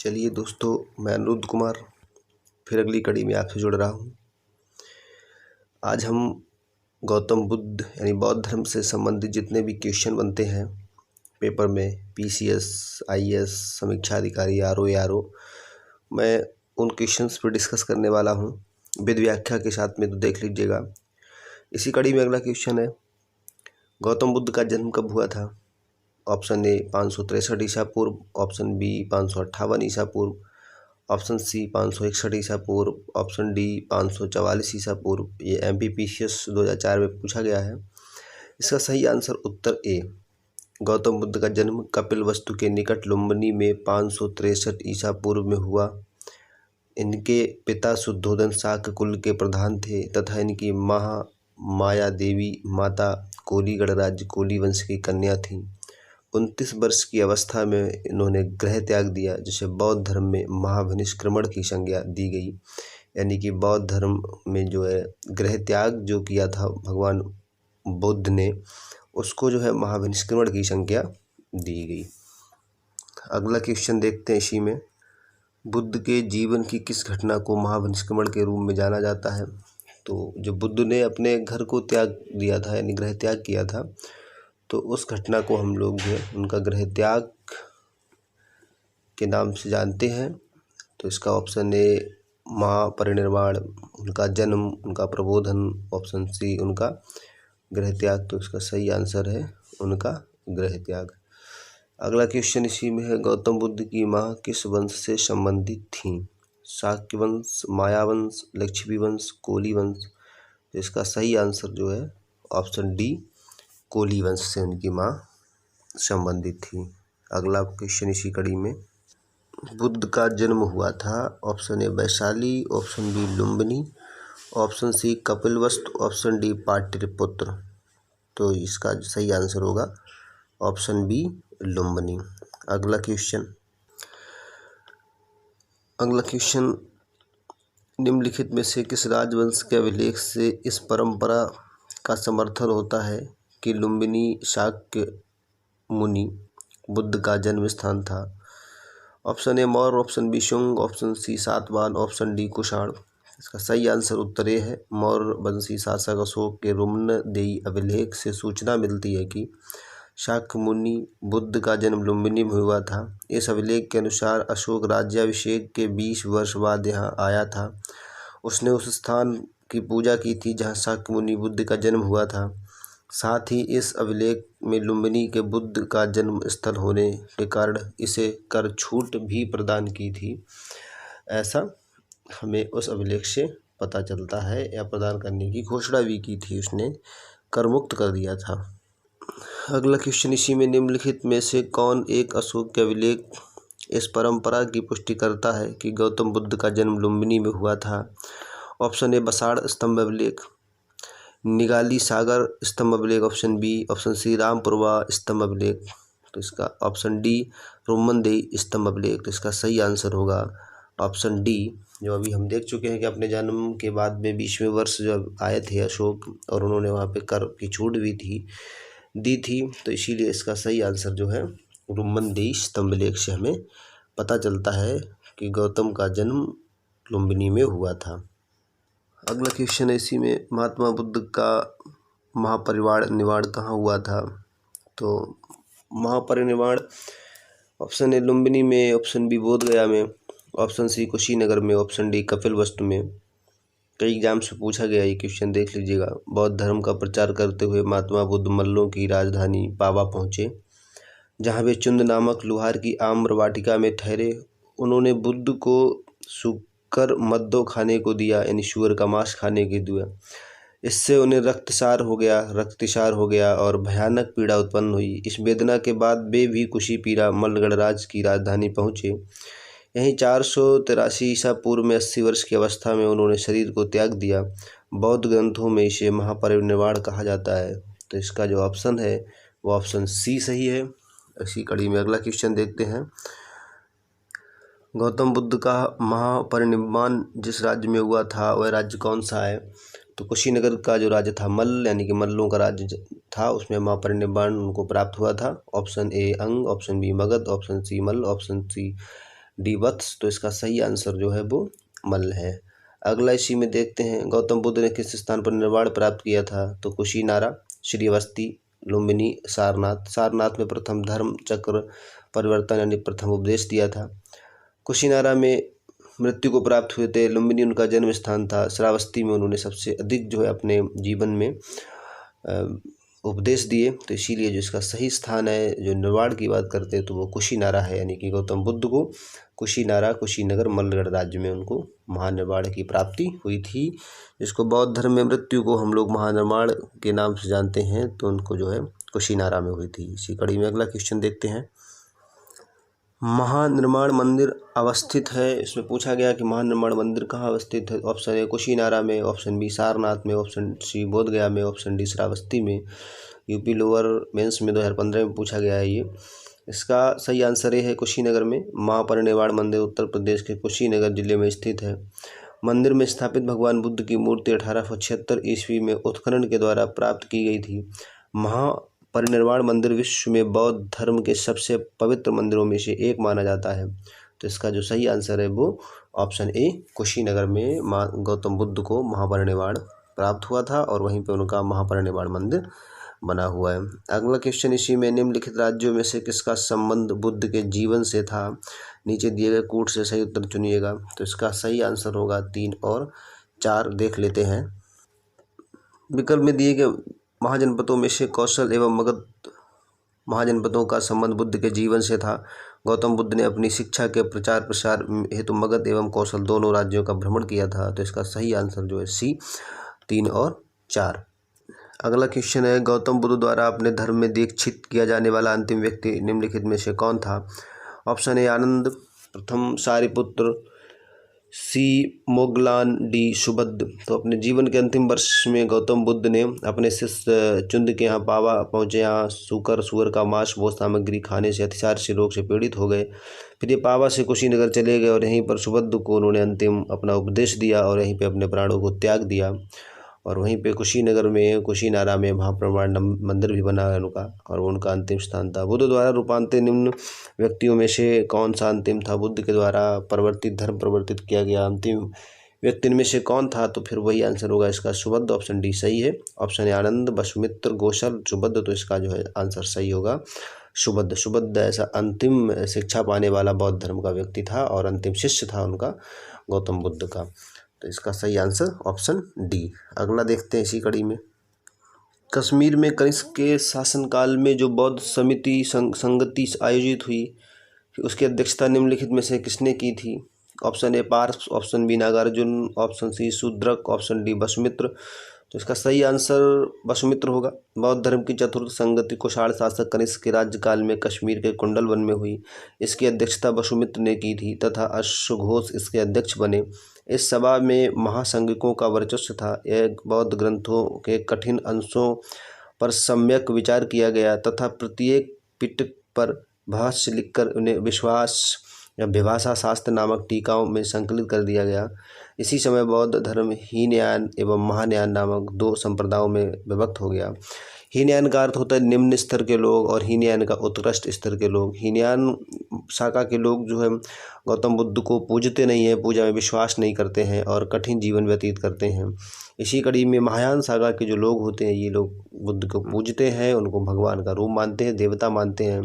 चलिए दोस्तों, मैं अनिरुद्ध कुमार फिर अगली कड़ी में आपसे जुड़ रहा हूँ। आज हम गौतम बुद्ध यानी बौद्ध धर्म से संबंधित जितने भी क्वेश्चन बनते हैं पेपर में, पीसीएस, आईएएस, समीक्षा अधिकारी, आरओ, एआरओ, मैं उन क्वेश्चंस पर डिस्कस करने वाला हूँ विद व्याख्या के साथ में, तो देख लीजिएगा। इसी कड़ी में अगला क्वेश्चन है, गौतम बुद्ध का जन्म कब हुआ था? ऑप्शन ए 563 ईसा पूर्व, ऑप्शन बी 558 ईसा पूर्व, ऑप्शन सी 561 ईसा पूर्व, ऑप्शन डी 544 ईसा पूर्व। ये एमपीपीसीएस 2004 में पूछा गया है। इसका सही आंसर उत्तर ए, गौतम बुद्ध का जन्म कपिलवस्तु के निकट लुम्बिनी में 563 ईसा पूर्व में हुआ। इनके पिता शुद्धोधन शाक्य कुल के प्रधान थे तथा इनकी माया देवी माता कोली गणराज्य कोली वंश की कन्या थी। 29 वर्ष की अवस्था में इन्होंने गृह त्याग दिया, जिसे बौद्ध धर्म में महाभिनिष्क्रमण की संज्ञा दी गई। यानी कि बौद्ध धर्म में जो है गृह त्याग जो किया था भगवान बुद्ध ने, उसको जो है महाभिनिष्क्रमण की संज्ञा दी गई। अगला क्वेश्चन देखते हैं इसी में, बुद्ध के जीवन की किस घटना को महाभिनिष्क्रमण के रूप में जाना जाता है? तो जो बुद्ध ने अपने घर को त्याग दिया था यानी गृह त्याग किया था, तो उस घटना को हम लोग जो है उनका गृह त्याग के नाम से जानते हैं। तो इसका ऑप्शन ए महापरिनिर्वाण, उनका जन्म, उनका प्रबोधन, ऑप्शन सी उनका गृह त्याग। तो इसका सही आंसर है उनका गृह त्याग। अगला क्वेश्चन इसी में है, गौतम बुद्ध की माँ किस वंश से संबंधित थीं? शाक्य वंश, माया वंश, लक्ष्मी वंश, कोली वंश। तो इसका सही आंसर जो है ऑप्शन डी, कोली वंश से उनकी माँ संबंधित थी। अगला क्वेश्चन इसी कड़ी में, बुद्ध का जन्म हुआ था, option A Vaishali, option B Lumbini, option C Kapilavastu, option D Pataliputra. तो इसका सही आंसर होगा ऑप्शन बी लुम्बिनी। अगला क्वेश्चन, निम्नलिखित में से किस राजवंश के अभिलेख से इस परंपरा का समर्थन होता है कि लुम्बिनी शाक्य मुनि बुद्ध का जन्म स्थान था? Option A Maurya, option B Shunga, option C Satavahana, option D Kushan. इसका सही आंसर उत्तर ए है, मौर्य वंशी शासक अशोक के रुम्नदेयी अभिलेख से सूचना मिलती है कि शाक्य मुनि बुद्ध का जन्म लुम्बिनी में हुआ था। इस अभिलेख के अनुसार अशोक राज्याभिषेक के 20 वर्ष बाद यहाँ आया था। उसने उस स्थान की पूजा की थी जहाँ शाक्य मुनि बुद्ध का जन्म हुआ था। साथ ही इस अभिलेख में लुम्बिनी के बुद्ध का जन्म स्थल होने के कारण इसे कर छूट भी प्रदान की थी। ऐसा हमें उस अभिलेख से पता चलता है, या प्रदान करने की घोषणा भी की थी, उसने कर मुक्त कर दिया था। अगला क्वेश्चन इसी में, निम्नलिखित में से कौन एक अशोक के अभिलेख इस परंपरा की पुष्टि करता है कि गौतम बुद्ध का जन्म लुम्बिनी में हुआ था? ऑप्शन ए बसाड़ स्तंभ अभिलेख, निगाली सागर स्तंभ अभिलेख, option B, option C Rampurva स्तंभ अभिलेख। तो इसका ऑप्शन डी रुम्नदेयी स्तंभ अभिलेख। तो इसका सही आंसर होगा ऑप्शन डी, जो अभी हम देख चुके हैं कि अपने जन्म के बाद में 20वें वर्ष जब आए थे अशोक, और उन्होंने वहाँ पे कर की छूट भी दी थी। तो इसीलिए इसका सही आंसर जो है रुम्नदेयी स्तंभ अभिलेख से हमें पता चलता है कि गौतम का जन्म लुम्बिनी में हुआ था। अगला क्वेश्चन है इसी में, महात्मा बुद्ध का महापरिनिर्वाण कहाँ हुआ था? तो महापरिनिर्वाण ऑप्शन ए लुम्बिनी में, ऑप्शन बी बोधगया में, ऑप्शन सी कुशीनगर में, ऑप्शन डी कपिलवस्तु में। कई एग्जाम से पूछा गया ये क्वेश्चन, देख लीजिएगा। बौद्ध धर्म का प्रचार करते हुए महात्मा बुद्ध मल्लों की राजधानी पावा पहुँचे, जहाँ वे चुंद नामक लुहार की आम्र वाटिका में ठहरे। उन्होंने बुद्ध को सुकर मद्दो खाने को दिया, यानी शुअर का मांस खाने के दिया। इससे उन्हें रक्तसार हो गया और भयानक पीड़ा उत्पन्न हुई। इस वेदना के बाद वे भी कुशीपीरा मल्लगणराज की राजधानी पहुँचे। यहीं 483 ईसा पूर्व में 80 वर्ष की अवस्था में उन्होंने शरीर को त्याग दिया। बौद्ध ग्रंथों में इसे महापरिनिर्वाण कहा जाता है। तो इसका जो ऑप्शन है वो ऑप्शन सी सही है। इसी कड़ी में अगला क्वेश्चन देखते हैं, गौतम बुद्ध का महापरिनिर्वाण जिस राज्य में हुआ था वह राज्य कौन सा है? तो कुशीनगर का जो राज्य था मल्ल, यानी कि मल्लों का राज्य था, उसमें महापरिनिर्वाण उनको प्राप्त हुआ था। Option A Anga, option B Magadha, option C Malla, option C D Vatsa. तो इसका सही आंसर जो है वो मल्ल है। अगला इसी में देखते हैं, गौतम बुद्ध ने किस स्थान पर निर्वाण प्राप्त किया था? तो कुशीनारा, श्रीवस्ती, लुम्बिनी, सारनाथ। सारनाथ में प्रथम धर्म चक्र परिवर्तन यानी प्रथम उपदेश दिया था। कुशीनारा में मृत्यु को प्राप्त हुए थे। लुम्बिनी उनका जन्म स्थान था। श्रावस्ती में उन्होंने सबसे अधिक जो है अपने जीवन में उपदेश दिए। तो इसीलिए जो इसका सही स्थान है, जो निर्वाण की बात करते हैं, तो वो कुशीनारा है। यानी कि गौतम बुद्ध को कुशीनारा, कुशीनगर, मल्लगढ़ राज्य में उनको महानिर्वाण की प्राप्ति हुई थी। जिसको बौद्ध धर्म में मृत्यु को हम लोग महानिर्वाण के नाम से जानते हैं, तो उनको जो है कुशीनारा में हुई थी। इसी कड़ी में अगला क्वेश्चन देखते हैं, महानिर्वाण मंदिर अवस्थित है। इसमें पूछा गया कि महानिर्वाण मंदिर कहाँ अवस्थित है। ऑप्शन ए कुशीनारा में, ऑप्शन बी सारनाथ में, ऑप्शन सी बोधगया में, ऑप्शन डी श्रावस्ती में। यूपी लोअर मेंस में 2015 में पूछा गया है ये। इसका सही आंसर ये है कुशीनगर में। महापरिनिर्वाण मंदिर उत्तर प्रदेश के कुशीनगर जिले में स्थित है। मंदिर में स्थापित भगवान बुद्ध की मूर्ति 1876 ईस्वी में उत्खनन के द्वारा प्राप्त की गई थी। महापरिनिर्वाण मंदिर विश्व में बौद्ध धर्म के सबसे पवित्र मंदिरों में से एक माना जाता है। तो इसका जो सही आंसर है वो ऑप्शन ए कुशीनगर में गौतम बुद्ध को महापरिनिर्वाण प्राप्त हुआ था और वहीं पे उनका महापरिनिर्वाण मंदिर बना हुआ है। अगला क्वेश्चन इसी में, निम्नलिखित राज्यों में से किसका संबंध बुद्ध के जीवन से था? नीचे दिए गए कूट से सही उत्तर चुनिएगा। तो इसका सही आंसर होगा 3 और 4। देख लेते हैं। विकल्प में दिए गए महाजनपदों में से कौशल एवं मगध महाजनपदों का संबंध बुद्ध के जीवन से था। गौतम बुद्ध ने अपनी शिक्षा के प्रचार प्रसार हेतु मगध एवं कौशल दोनों राज्यों का भ्रमण किया था। तो इसका सही आंसर जो है सी 3 और 4। अगला क्वेश्चन है, गौतम बुद्ध द्वारा अपने धर्म में दीक्षित किया जाने वाला अंतिम व्यक्ति निम्नलिखित में से कौन था? ऑप्शन ए आनंद, प्रथम सारिपुत्र, सी मोगलान, डी सुबद्ध। तो अपने जीवन के अंतिम वर्ष में गौतम बुद्ध ने अपने शिष्य चुंद के यहाँ पावा पहुँचे। यहाँ सुअर का मांस भोज सामग्री खाने से अतिसार से रोग से पीड़ित हो गए। फिर ये पावा से कुशीनगर चले गए और यहीं पर सुबद्ध को उन्होंने अंतिम अपना उपदेश दिया और यहीं पे अपने प्राणों को त्याग दिया। और वहीं पे कुशीनगर में कुशीनारा में महापरिनिर्वाण मंदिर भी बना है उनका, और वो उनका अंतिम स्थान था। बुद्ध द्वारा रूपांतरित निम्न व्यक्तियों में से कौन सा अंतिम था? बुद्ध के द्वारा धर्म परिवर्तित किया गया अंतिम व्यक्ति में से कौन था? तो फिर वही आंसर होगा इसका सुबद्ध। ऑप्शन डी सही है। ऑप्शन ए आनंद, वसुमित्र, गोसल, सुबद्ध। तो इसका जो है आंसर सही होगा सुबद्ध। सुबद्ध ऐसा अंतिम शिक्षा पाने वाला बौद्ध धर्म का व्यक्ति था और अंतिम शिष्य था उनका गौतम बुद्ध का। तो इसका सही आंसर ऑप्शन डी। अगला देखते हैं इसी कड़ी में, कश्मीर में कनिष्क के शासनकाल में जो बौद्ध समिति संगति आयोजित हुई, उसकी अध्यक्षता निम्नलिखित में से किसने की थी? Option A Parth, option B Nagarjuna, option C Shudraka, option D Vasumitra. तो इसका सही आंसर वसुमित्र होगा। बौद्ध धर्म की चतुर्थ संगति कुषाण शासक कनिष्क के राज्यकाल में कश्मीर के कुंडल वन में हुई। इसकी अध्यक्षता वसुमित्र ने की थी तथा अश्वघोष इसके अध्यक्ष बने। इस सभा में महासंघिकों का वर्चस्व था। यह बौद्ध ग्रंथों के कठिन अंशों पर सम्यक विचार किया गया तथा प्रत्येक पिटक पर भाष्य लिखकर उन्हें विश्वास या विभाषा शास्त्र नामक टीकाओं में संकलित कर दिया गया। इसी समय बौद्ध धर्म हीनयान एवं महायान नामक 2 संप्रदायों में विभक्त हो गया। हीनयान का अर्थ होता है निम्न स्तर के लोग और हीनयान का उत्कृष्ट स्तर के लोग। हीनयान शाखा के लोग जो है गौतम बुद्ध को पूजते नहीं हैं, पूजा में विश्वास नहीं करते हैं और कठिन जीवन व्यतीत करते हैं। इसी कड़ी में महायान शाखा के जो लोग होते हैं ये लोग बुद्ध को पूजते हैं, उनको भगवान का रूप मानते हैं, देवता मानते हैं,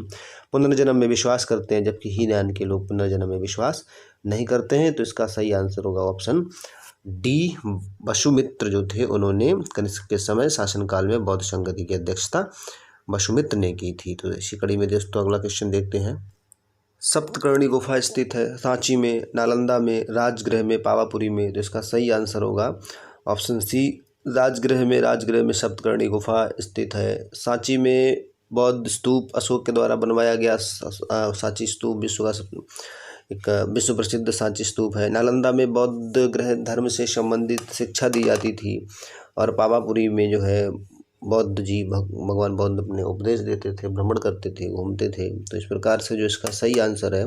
पुनर्जन्म में विश्वास करते हैं, जबकि हीनयान के लोग पुनर्जन्म में विश्वास नहीं करते हैं। तो इसका सही आंसर होगा ऑप्शन डी। वसुमित्र जो थे उन्होंने कनिष्क के समय शासनकाल में बौद्ध संगति की अध्यक्षता वसुमित्र ने की थी। तो इसी कड़ी में दोस्तों अगला क्वेश्चन देखते हैं, सप्तकर्णी गुफा स्थित है सांची में, नालंदा में, राजगृह में, पावापुरी में। तो इसका सही आंसर होगा ऑप्शन सी राजगृह में। राजगृह में सप्तकर्णी गुफा स्थित है। सांची में बौद्ध स्तूप अशोक के द्वारा बनवाया गया सांची स्तूप विश्व का एक विश्व प्रसिद्ध सांची स्तूप है। नालंदा में बौद्ध ग्रह धर्म से संबंधित शिक्षा दी जाती थी और पावापुरी में जो है बौद्ध जी भगवान बौद्ध अपने उपदेश देते थे, भ्रमण करते थे, घूमते थे। तो इस प्रकार से जो इसका सही आंसर है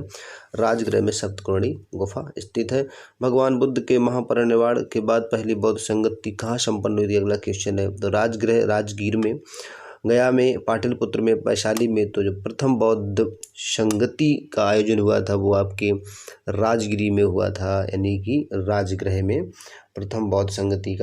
राजगृह में सप्तकर्णी गुफा स्थित है। भगवान बुद्ध के महापरिनिर्वाण के बाद पहली बौद्ध संगति कहाँ संपन्न हुई थी? अगला क्वेश्चन है। तो राजगृह राजगीर में, गया में, पाटलिपुत्र में, वैशाली में। तो जो प्रथम बौद्ध संगति का आयोजन हुआ था वो आपके राजगिरी में हुआ था, यानी कि राजगृह में प्रथम बौद्ध संगति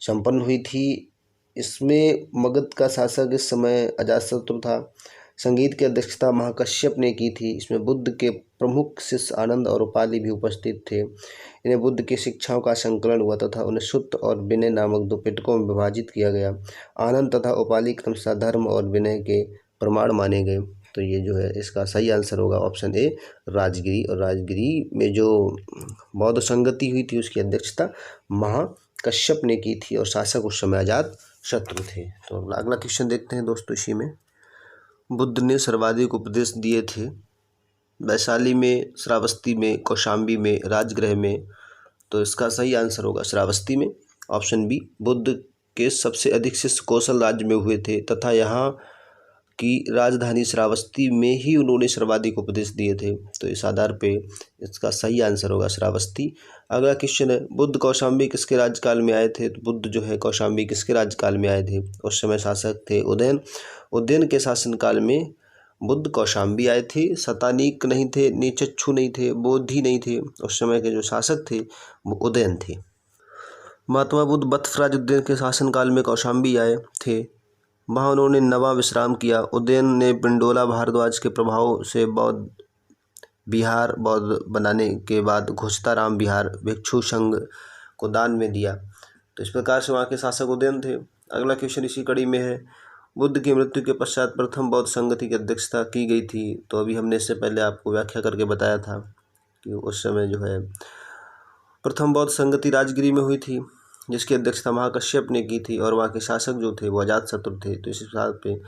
संपन्न हुई थी। इसमें मगध का शासक इस समय अजातशत्रु था। संगीत की अध्यक्षता महाकश्यप ने की थी। इसमें बुद्ध के प्रमुख शिष्य आनंद और उपाली भी उपस्थित थे। इन्हें बुद्ध की शिक्षाओं का संकलन हुआ तथा उन्हें सुत्त और विनय नामक 2 पिटकों में विभाजित किया गया। आनंद तथा उपाली क्रमशः धर्म और विनय के प्रमाण माने गए। तो ये जो है इसका सही आंसर होगा ऑप्शन ए, राजगिरी। और राजगिरी में जो बौद्ध संगति हुई थी उसकी अध्यक्षता महाकश्यप ने की थी और शासक उस समय अजातशत्रु थे। तो अगला क्वेश्चन देखते हैं दोस्तों। इसी में बुद्ध ने सर्वाधिक उपदेश दिए थे वैशाली में, श्रावस्ती में, कौशाम्बी में, राजगृह में। तो इसका सही आंसर होगा श्रावस्ती में, ऑप्शन बी। बुद्ध के सबसे अधिक शिष्य कौशल राज्य में हुए थे तथा यहाँ की राजधानी श्रावस्ती में ही उन्होंने सर्वाधिक उपदेश दिए थे। तो इस आधार पे इसका सही आंसर होगा श्रावस्ती। अगला क्वेश्चन है, बुद्ध कौशाम्बी किसके राज्यकाल में आए थे? तो बुद्ध जो है कौशाम्बी किसके राज्यकाल में आए थे? उस समय शासक थे उदयन। उदयन के शासनकाल में बुद्ध कौशाम्बी आए थे। शतानीक नहीं थे, नीचच्छु नहीं थे, बोधि नहीं थे। उस समय के जो शासक थे वो उदयन थे। महात्मा बुद्ध वत्सराज उदयन के शासनकाल में कौशाम्बी आए थे। वहाँ उन्होंने नवा विश्राम किया। उदयन ने पिंडोला भारद्वाज के प्रभाव से बौद्ध बनाने के बाद घोषताराम विहार भिक्षु संघ को दान में दिया। तो इस प्रकार से वहाँ के शासक उदयन थे। अगला क्वेश्चन इसी कड़ी में है, बुद्ध की मृत्यु के पश्चात प्रथम बौद्ध संगति की अध्यक्षता की गई थी। तो अभी हमने इससे पहले आपको व्याख्या करके बताया था कि उस समय जो है प्रथम बौद्ध संगति राजगिरी में हुई थी, जिसकी अध्यक्षता महाकश्यप ने की थी और वहाँ के शासक जो थे वो अजातशत्रु थे। तो इस हिसाब पे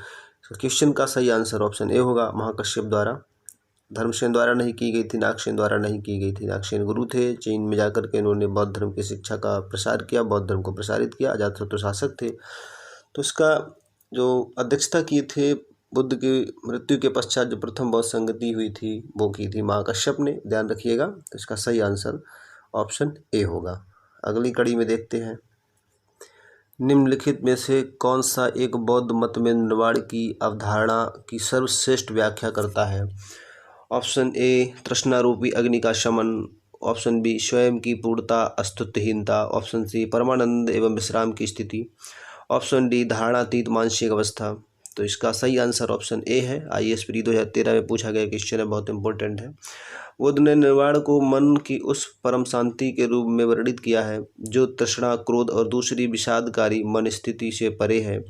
क्वेश्चन का सही आंसर ऑप्शन ए होगा, महाकश्यप द्वारा। धर्मसेन द्वारा नहीं की गई थी, नागसेन द्वारा नहीं की गई थी। नागसेन गुरु थे, चीन में जाकर के इन्होंने बौद्ध धर्म की शिक्षा का प्रसार किया, बौद्ध धर्म को प्रसारित किया। अजातशत्रु शासक थे। तो इसका जो अध्यक्षता किए थे बुद्ध की मृत्यु के पश्चात जो प्रथम बौद्ध संगति हुई थी वो की थी महाकश्यप ने, ध्यान रखिएगा। तो इसका सही आंसर ऑप्शन ए होगा। अगली कड़ी में देखते हैं, निम्नलिखित में से कौन सा एक बौद्ध मत में निर्वाण की अवधारणा की सर्वश्रेष्ठ व्याख्या करता है? ऑप्शन ए, तृष्णारूपी अग्नि का शमन। ऑप्शन बी, स्वयं की पूर्णता अस्तित्वहीनता। ऑप्शन सी, परमानंद एवं विश्राम की स्थिति। ऑप्शन डी, धारणातीत मानसिक अवस्था। तो इसका सही आंसर ऑप्शन ए है। IAS प्री 2013 में पूछा गया क्वेश्चन है, बहुत इंपॉर्टेंट है। बुद्ध ने निर्वाण को मन की उस परम शांति के रूप में वर्णित किया है जो तृष्णा, क्रोध और दूसरी विषादकारी मन स्थिति से परे है।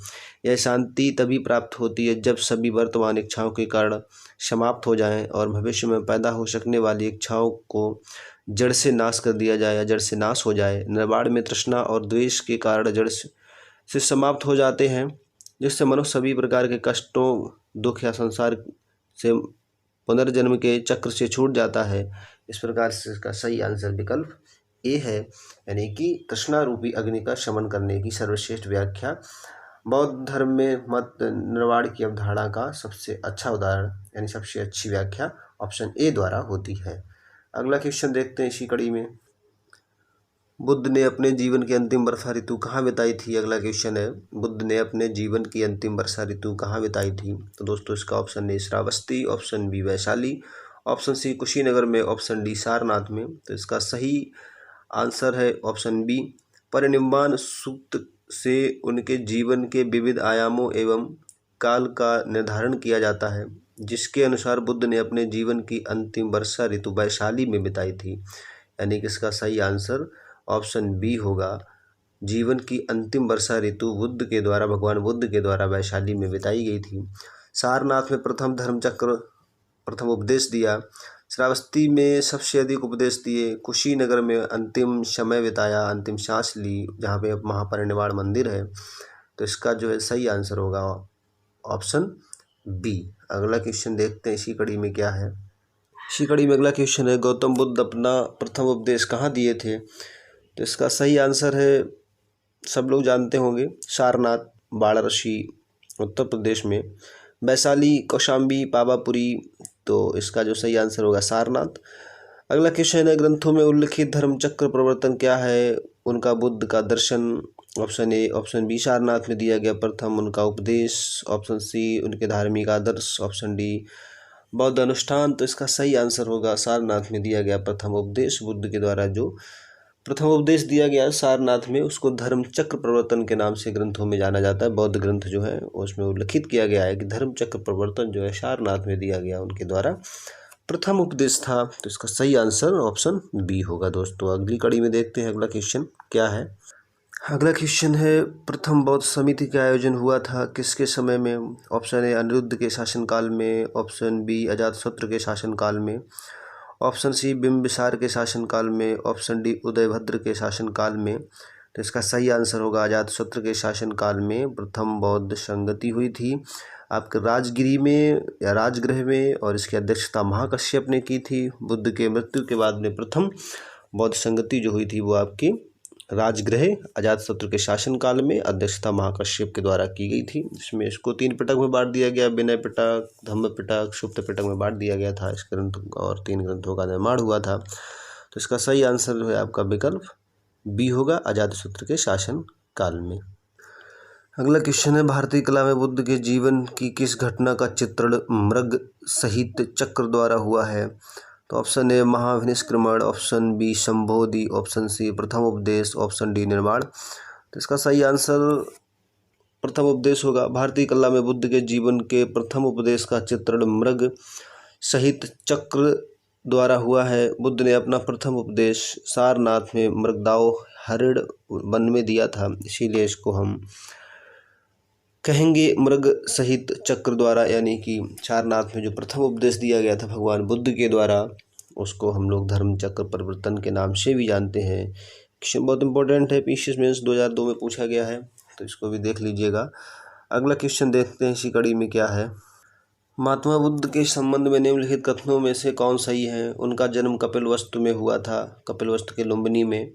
यह शांति तभी प्राप्त होती है जब सभी वर्तमान इच्छाओं के कारण समाप्त हो जाएं और भविष्य में पैदा हो सकने वाली इच्छाओं को जड़ से नाश कर दिया जाए या जड़ से नाश हो जाए। निर्वाण में तृष्णा और द्वेष के कारण जड़ से समाप्त हो जाते हैं, जिससे मनुष्य सभी प्रकार के कष्टों, दुख या संसार से पुनर्जन्म के चक्र से छूट जाता है। इस प्रकार से इसका सही आंसर विकल्प ए है, यानी कि तृष्णा रूपी अग्नि का शमन करने की सर्वश्रेष्ठ व्याख्या बौद्ध धर्म में मत निर्वाण की अवधारणा का सबसे अच्छा उदाहरण यानी सबसे अच्छी व्याख्या ऑप्शन ए द्वारा होती है। अगला क्वेश्चन देखते हैं इसी कड़ी में, बुद्ध ने अपने जीवन की अंतिम वर्षा ऋतु कहाँ बिताई थी? अगला क्वेश्चन है, बुद्ध ने अपने जीवन की अंतिम वर्षा ऋतु कहाँ बिताई थी? तो दोस्तों इसका option A Shravasti, option B Vaishali, option C Kushinagar में, ऑप्शन डी सारनाथ में। तो इसका सही आंसर है ऑप्शन बी। परिनिर्वाण सूक्त से उनके जीवन के विविध आयामों एवं काल का निर्धारण किया जाता है, जिसके अनुसार बुद्ध ने अपने जीवन की अंतिम वर्षा ऋतु वैशाली में बिताई थी, यानी कि इसका सही आंसर ऑप्शन बी होगा। जीवन की अंतिम वर्षा ऋतु बुद्ध के द्वारा, भगवान बुद्ध के द्वारा वैशाली में बिताई गई थी। सारनाथ में प्रथम धर्मचक्र प्रथम उपदेश दिया, श्रावस्ती में सबसे अधिक उपदेश दिए, कुशीनगर में अंतिम समय बिताया, अंतिम सांस ली, जहाँ पे महापरिनिर्वाण मंदिर है। तो इसका जो है सही आंसर होगा ऑप्शन बी। अगला क्वेश्चन देखते हैं इसी कड़ी में क्या है। इसी कड़ी में अगला क्वेश्चन है, गौतम बुद्ध अपना प्रथम उपदेश कहाँ दिए थे? तो इसका सही आंसर है, सब लोग जानते होंगे, सारनाथ, वाराणसी उत्तर प्रदेश में, वैशाली, कौशाम्बी, पावापुरी। तो इसका जो सही आंसर होगा सारनाथ। अगला क्वेश्चन है, ग्रंथों में उल्लिखित धर्मचक्र प्रवर्तन क्या है? उनका बुद्ध का दर्शन, option A, option B Sarnath में दिया गया प्रथम उनका उपदेश, ऑप्शन सी उनके धार्मिक आदर्श, ऑप्शन डी बौद्ध अनुष्ठान। तो इसका सही आंसर होगा सारनाथ में दिया गया प्रथम उपदेश। बुद्ध के द्वारा जो प्रथम उपदेश दिया गया सारनाथ में उसको धर्म चक्र प्रवर्तन के नाम से ग्रंथों में जाना जाता है। बौद्ध ग्रंथ जो है उसमें उल्लिखित किया गया है कि धर्म चक्र प्रवर्तन जो है सारनाथ में दिया गया उनके द्वारा प्रथम उपदेश था। तो इसका सही आंसर ऑप्शन बी होगा। दोस्तों अगली कड़ी में देखते हैं अगला क्वेश्चन क्या है। अगला क्वेश्चन है प्रथम बौद्ध समिति का आयोजन हुआ था किसके समय में। ऑप्शन ए अनिरुद्ध के शासनकाल में, ऑप्शन बी अजातशत्रु के शासनकाल में, ऑप्शन सी बिंबिसार के शासनकाल में, ऑप्शन डी उदयभद्र के शासनकाल में। तो इसका सही आंसर होगा अजातशत्रु के शासनकाल में प्रथम बौद्ध संगति हुई थी आपके राजगिरी में या राजगृह में, और इसकी अध्यक्षता महाकश्यप ने की थी। बुद्ध के मृत्यु के बाद में प्रथम बौद्ध संगति जो हुई थी वो आपकी राजगृह अजातशत्रु के शासनकाल में अध्यक्षता महाकश्यप के द्वारा की गई थी। जिसमें इसको 3 पिटक में बांट दिया गया, विनय पिटक, धम्म पिटक, सुप्त पिटक में बांट दिया गया था इस ग्रंथ, और 3 ग्रंथों का निर्माण हुआ था। तो इसका सही आंसर जो है आपका विकल्प बी होगा अजातशत्रु के शासन काल में। अगला क्वेश्चन है भारतीय कला में बुद्ध के जीवन की किस घटना का चित्रण मृग सहित चक्र द्वारा हुआ है। तो ऑप्शन ए महाविनिष्क्रमण, ऑप्शन बी संबोधि, ऑप्शन सी प्रथम उपदेश, ऑप्शन डी निर्माण। तो इसका सही आंसर प्रथम उपदेश होगा। भारतीय कला में बुद्ध के जीवन के प्रथम उपदेश का चित्रण मृग सहित चक्र द्वारा हुआ है। बुद्ध ने अपना प्रथम उपदेश सारनाथ में मृगदाव हरिण वन में दिया था, इसीलिए इसको हम कहेंगे मृग सहित चक्र द्वारा, यानी कि सारनाथ में जो प्रथम उपदेश दिया गया था भगवान बुद्ध के द्वारा उसको हम लोग धर्म चक्र परिवर्तन के नाम से भी जानते हैं। क्वेश्चन बहुत इंपॉर्टेंट है, पीसीएस मेंस 2002 में पूछा गया है, तो इसको भी देख लीजिएगा। अगला क्वेश्चन देखते हैं इसी कड़ी में क्या है। महात्मा बुद्ध के संबंध में निम्नलिखित कथनों में से कौन सही है। उनका जन्म कपिलवस्तु में हुआ था, कपिलवस्तु के लुम्बिनी में।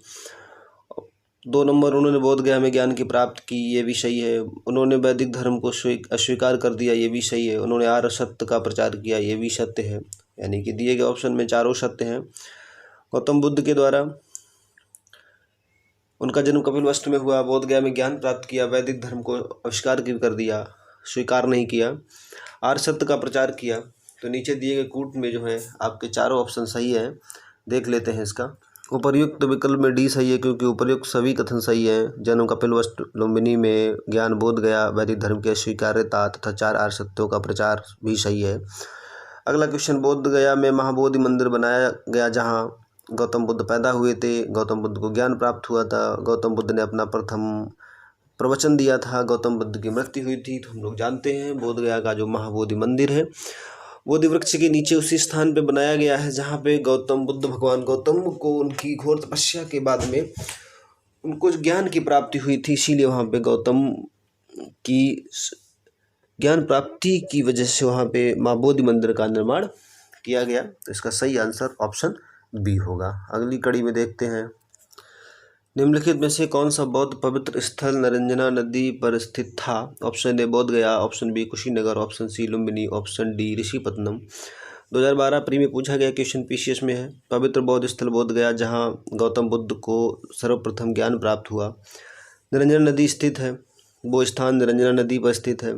2 नंबर, उन्होंने बोध गया में ज्ञान की प्राप्त की, ये भी सही है। उन्होंने वैदिक धर्म को अस्वीकार कर दिया, ये भी सही है। उन्होंने आर्य सत्य का प्रचार किया, ये भी सत्य है। यानी कि दिए गए ऑप्शन में चारों सत्य हैं। गौतम बुद्ध के द्वारा उनका जन्म कपिलवस्तु में हुआ, बोध गया में ज्ञान प्राप्त किया, वैदिक धर्म को अस्वीकार कर दिया, स्वीकार नहीं किया, आर्य सत्य का प्रचार किया। तो नीचे दिए गए कूट में जो है आपके चारों ऑप्शन सही है, देख लेते हैं इसका। उपर्युक्त विकल्प में डी सही है क्योंकि उपर्युक्त सभी कथन सही है। जन्म कपिलवस्तु लुम्बिनी में, ज्ञान बोध गया, वैदिक धर्म की स्वीकार्यता तथा 4 आर्य सत्यों का प्रचार भी सही है। अगला क्वेश्चन, बोध गया में महाबोधि मंदिर बनाया गया जहाँ गौतम बुद्ध पैदा हुए थे, गौतम बुद्ध को ज्ञान प्राप्त हुआ था, गौतम बुद्ध ने अपना प्रथम प्रवचन दिया था, गौतम बुद्ध की मृत्यु हुई थी। तो हम लोग जानते हैं बोध गया का जो महाबोधि मंदिर है बोधि वृक्ष के नीचे उसी स्थान पे बनाया गया है जहाँ पे गौतम बुद्ध, भगवान गौतम को उनकी घोर तपस्या के बाद में उनको ज्ञान की प्राप्ति हुई थी, इसीलिए वहाँ पे गौतम की ज्ञान प्राप्ति की वजह से वहाँ पे माँ बोधि मंदिर का निर्माण किया गया। तो इसका सही आंसर ऑप्शन बी होगा। अगली कड़ी में देखते हैं, निम्नलिखित में से कौन सा बौद्ध पवित्र स्थल निरंजना नदी पर स्थित था। Option A Bodh Gaya, option B Kushinagar, option C Lumbini, option D Rishipattanam. 2012 pre में पूछा गया क्वेश्चन पीसीएस में है। पवित्र बौद्ध स्थल बोध गया जहाँ गौतम बुद्ध को सर्वप्रथम ज्ञान प्राप्त हुआ। निरंजना नदी स्थित है, वो स्थान निरंजना नदी पर स्थित है।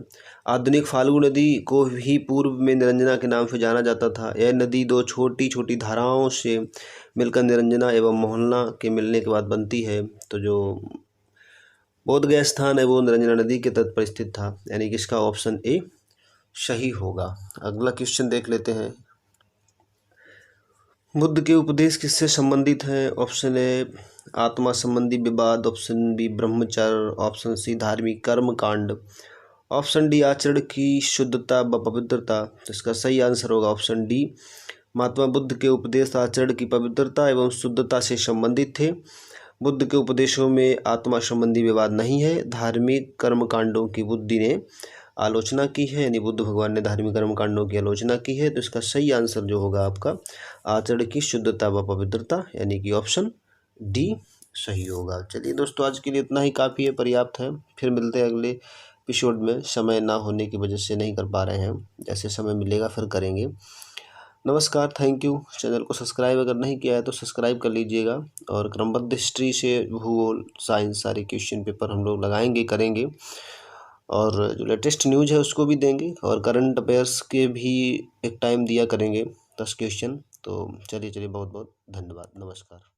आधुनिक फाल्गु नदी को ही पूर्व में निरंजना के नाम से जाना जाता था। यह नदी 2 छोटी छोटी धाराओं से मिलकर निरंजना एवं मोहना के मिलने के बाद बनती है। तो जो बोध गया स्थान है वो निरंजना नदी के तट पर स्थित था, यानी कि इसका ऑप्शन ए सही होगा। अगला क्वेश्चन देख लेते हैं, बुद्ध के उपदेश किससे संबंधित हैं। ऑप्शन ए आत्मा संबंधी विवाद, ऑप्शन बी ब्रह्मचर्य, ऑप्शन सी धार्मिक कर्म कांड, ऑप्शन डी आचरण की शुद्धता व पवित्रता। तो इसका सही आंसर होगा ऑप्शन डी, महात्मा बुद्ध के उपदेश आचरण की पवित्रता एवं शुद्धता से संबंधित थे। बुद्ध के उपदेशों में आत्मा संबंधी विवाद नहीं है। धार्मिक कर्म कांडों की बुद्ध ने आलोचना की है, यानी बुद्ध भगवान ने धार्मिक कर्म कांडों की आलोचना की है। तो इसका सही आंसर जो होगा आपका आचरण की शुद्धता व पवित्रता, यानी कि ऑप्शन डी सही होगा। चलिए दोस्तों, आज के लिए इतना ही काफ़ी है, पर्याप्त है। फिर मिलते हैं अगले एपिसोड में। समय ना होने की वजह से नहीं कर पा रहे हैं, जैसे समय मिलेगा फिर करेंगे। नमस्कार, थैंक यू। चैनल को सब्सक्राइब अगर नहीं किया है तो सब्सक्राइब कर लीजिएगा। और क्रमबद्ध हिस्ट्री से भूगोल, साइंस सारे क्वेश्चन पेपर हम लोग लगाएंगे, करेंगे। और जो लेटेस्ट न्यूज़ है उसको भी देंगे, और करंट अफेयर्स के भी एक टाइम दिया करेंगे 10 क्वेश्चन। तो चलिए बहुत बहुत धन्यवाद, नमस्कार।